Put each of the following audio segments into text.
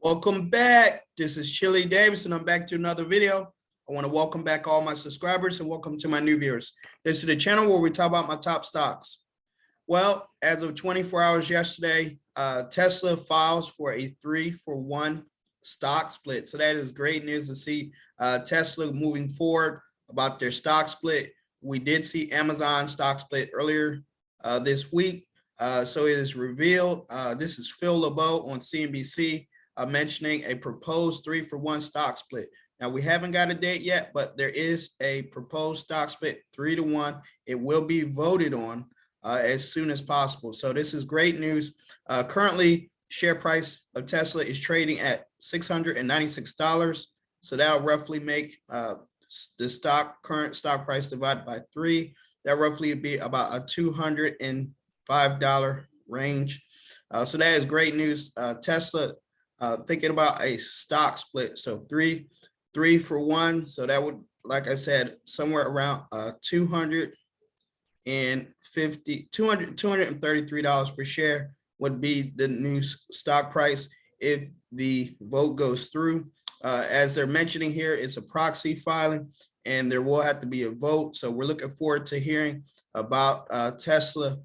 Welcome back. This is Chili Davis, and I'm back to another video. I want to welcome back all my subscribers and welcome to my new viewers. This is the channel where we talk about my top stocks. Well, as of 24 hours yesterday, Tesla files for a 3-for-1 stock split. So that is great news to see Tesla moving forward about their stock split. We did see Amazon stock split earlier this week. So it is revealed. This is Phil LeBeau on CNBC. Mentioning a proposed 3-for-1 stock split. Now, we haven't got a date yet, but there is a proposed stock split 3-to-1. It will be voted on as soon as possible. So this is great news. Currently, share price of Tesla is trading at $696. So that'll roughly make the current stock price divided by 3. That roughly would be about a $205 range. So that is great news. Tesla thinking about a stock split, so 3-for-1. So that would, like I said, somewhere around $233 per share would be the new stock price if the vote goes through. As they're mentioning here, it's a proxy filing, and there will have to be a vote. So we're looking forward to hearing about Tesla.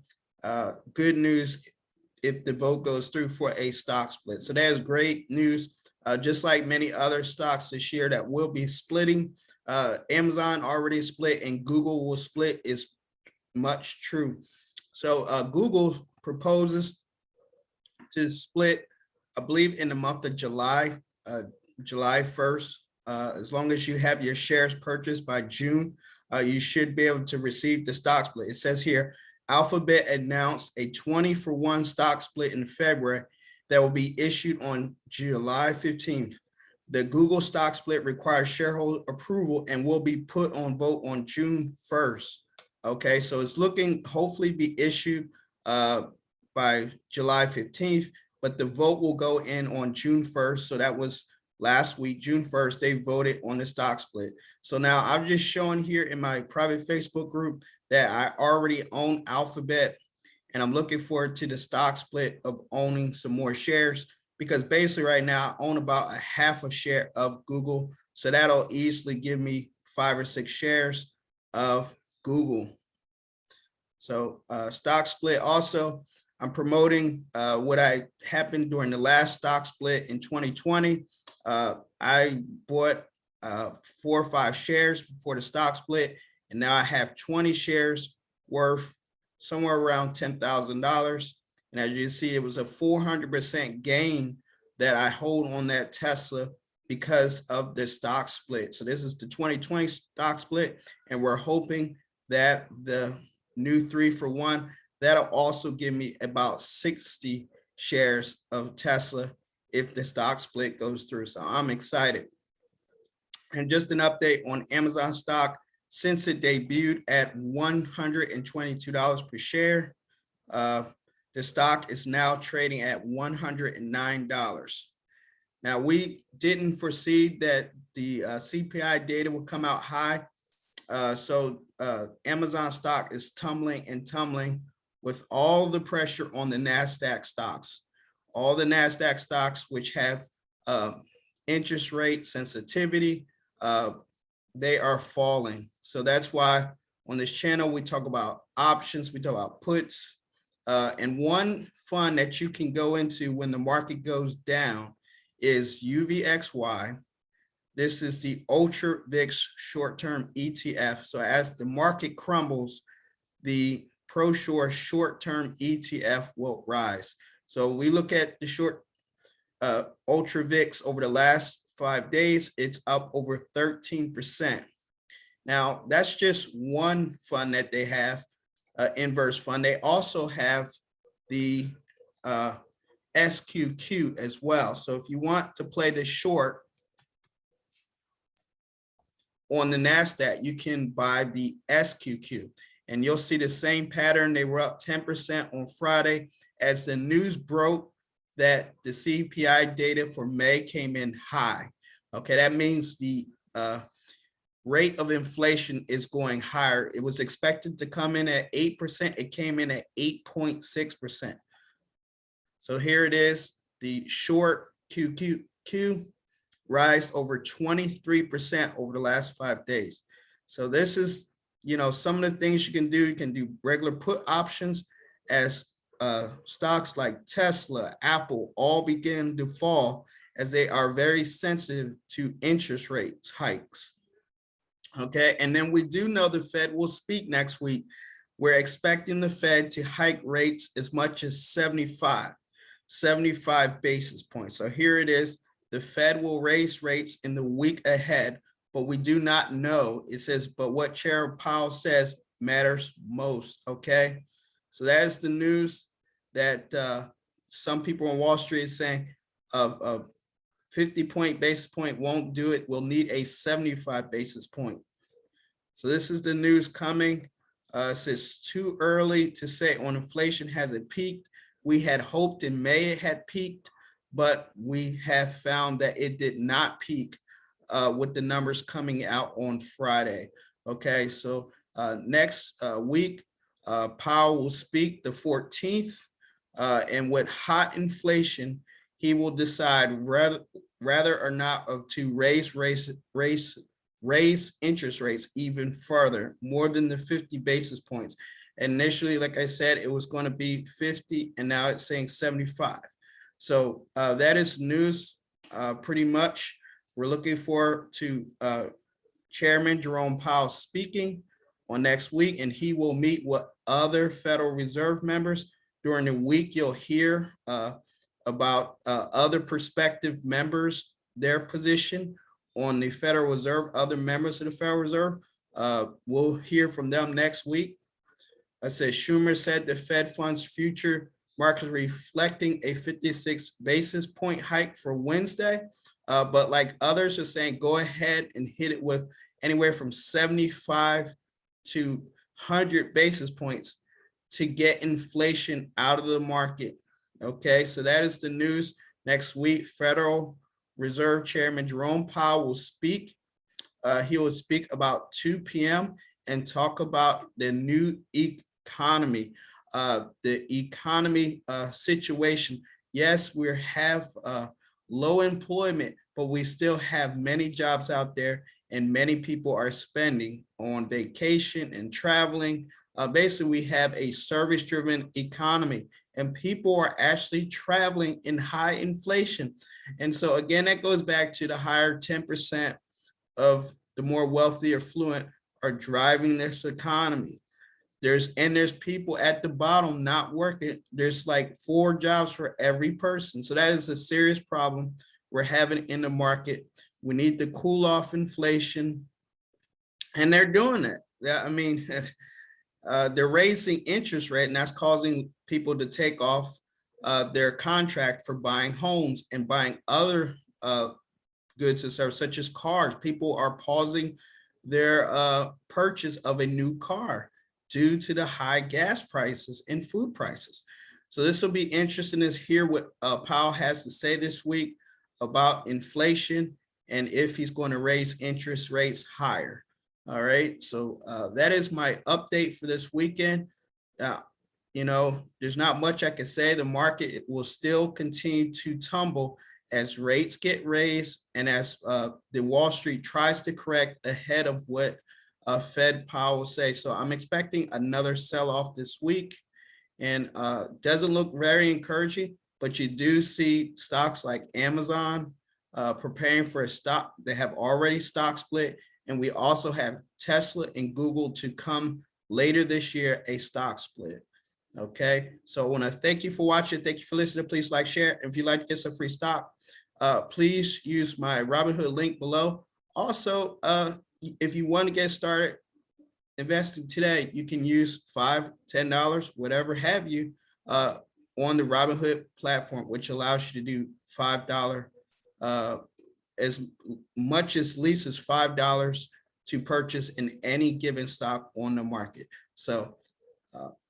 Good news if the vote goes through for a stock split. So that is great news. Just like many other stocks this year that will be splitting. Amazon already split and Google will split is much true. So Google proposes to split, I believe, in the month of July, July 1st. As long as you have your shares purchased by June, you should be able to receive the stock split. It says here, Alphabet announced a 20-for-1 stock split in February that will be issued on July 15th. The Google stock split requires shareholder approval and will be put on vote on June 1st. Okay, so it's looking hopefully be issued by July 15th, but the vote will go in on June 1st. So that was last week, June 1st, they voted on the stock split. So now I'm just showing here in my private Facebook group that I already own Alphabet, and I'm looking forward to the stock split of owning some more shares, because basically right now I own about a half a share of Google. So that'll easily give me 5 or 6 shares of Google. So stock split. Also, I'm promoting what happened during the last stock split in 2020. I bought 4 or 5 shares before the stock split, and now I have 20 shares worth somewhere around $10,000. And as you see, it was a 400% gain that I hold on that Tesla because of the stock split. So this is the 2020 stock split, and we're hoping that the new 3-for-1, that'll also give me about 60 shares of Tesla if the stock split goes through. So I'm excited. And just an update on Amazon stock. Since it debuted at $122 per share, the stock is now trading at $109. Now, we didn't foresee that the CPI data would come out high. So Amazon stock is tumbling and tumbling with all the pressure on the NASDAQ stocks. All the NASDAQ stocks, which have interest rate sensitivity, they are falling. So that's why on this channel, we talk about options, we talk about puts, and one fund that you can go into when the market goes down is UVXY. This is the Ultra VIX short-term ETF. So as the market crumbles, the ProSure short-term ETF will rise. So we look at the short Ultra VIX over the last 5 days, it's up over 13%. Now, that's just one fund that they have, inverse fund. They also have the SQQ as well. So if you want to play the short on the NASDAQ, you can buy the SQQ. And you'll see the same pattern. They were up 10% on Friday as the news broke that the CPI data for May came in high. Okay, that means the rate of inflation is going higher. It was expected to come in at 8%. It came in at 8.6%. So here it is, the short QQ rise over 23% over the last 5 days. So this is, some of the things you can do. You can do regular put options as stocks like Tesla, Apple, all begin to fall as they are very sensitive to interest rates hikes. Okay, and then we do know the Fed will speak next week. We're expecting the Fed to hike rates as much as 75 basis points. So here it is. The Fed will raise rates in the week ahead, but we do not know. It says, but what Chair Powell says matters most. Okay, so that is the news that some people on Wall Street is saying 50 basis point won't do it. We'll need a 75 basis point. So this is the news coming. It says too early to say on inflation. Has it peaked? We had hoped in May it had peaked, but we have found that it did not peak with the numbers coming out on Friday. Okay, so next week, Powell will speak the 14th, and with hot inflation, he will decide whether or not to raise interest rates even further, more than the 50 basis points. Initially, like I said, it was going to be 50, and now it's saying 75. So that is news pretty much. We're looking forward to Chairman Jerome Powell speaking on next week, and he will meet with other Federal Reserve members. During the week, you'll hear about other prospective members, their position on the Federal Reserve, other members of the Federal Reserve. We'll hear from them next week. I said Schumer said the Fed funds future market reflecting a 56 basis point hike for Wednesday. But like others are saying, go ahead and hit it with anywhere from 75 to 100 basis points to get inflation out of the market. Okay, so that is the news. Next week, Federal Reserve Chairman Jerome Powell will speak. He will speak about 2 p.m. and talk about the new economy, the economy situation. Yes, we have low employment, but we still have many jobs out there, and many people are spending on vacation and traveling. Basically, we have a service-driven economy, and people are actually traveling in high inflation. And so again, that goes back to the higher 10% of the more wealthy or affluent are driving this economy. There's people at the bottom not working. There's like 4 jobs for every person. So that is a serious problem we're having in the market. We need to cool off inflation, and they're doing it. Yeah, I mean, they're raising interest rate, and that's causing people to take off their contract for buying homes and buying other goods and services, such as cars. People are pausing their purchase of a new car due to the high gas prices and food prices. So this will be interesting to hear what Powell has to say this week about inflation and if he's going to raise interest rates higher. All right, so that is my update for this weekend. There's not much I can say. The market will still continue to tumble as rates get raised and as the Wall Street tries to correct ahead of what Fed Powell will say. So I'm expecting another sell-off this week, and doesn't look very encouraging, but you do see stocks like Amazon preparing for a stock. They have already stock split. And we also have Tesla and Google to come later this year, a stock split. Okay, so I want to thank you for watching. Thank you for listening. Please like, share. If you'd like to get some free stock, please use my Robinhood link below. Also, if you want to get started investing today, you can use $5, $10, whatever have you, on the Robinhood platform, which allows you to do $5 as much as least as $5 to purchase in any given stock on the market. So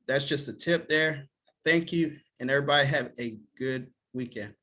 that's just a tip there. Thank you, and everybody have a good weekend.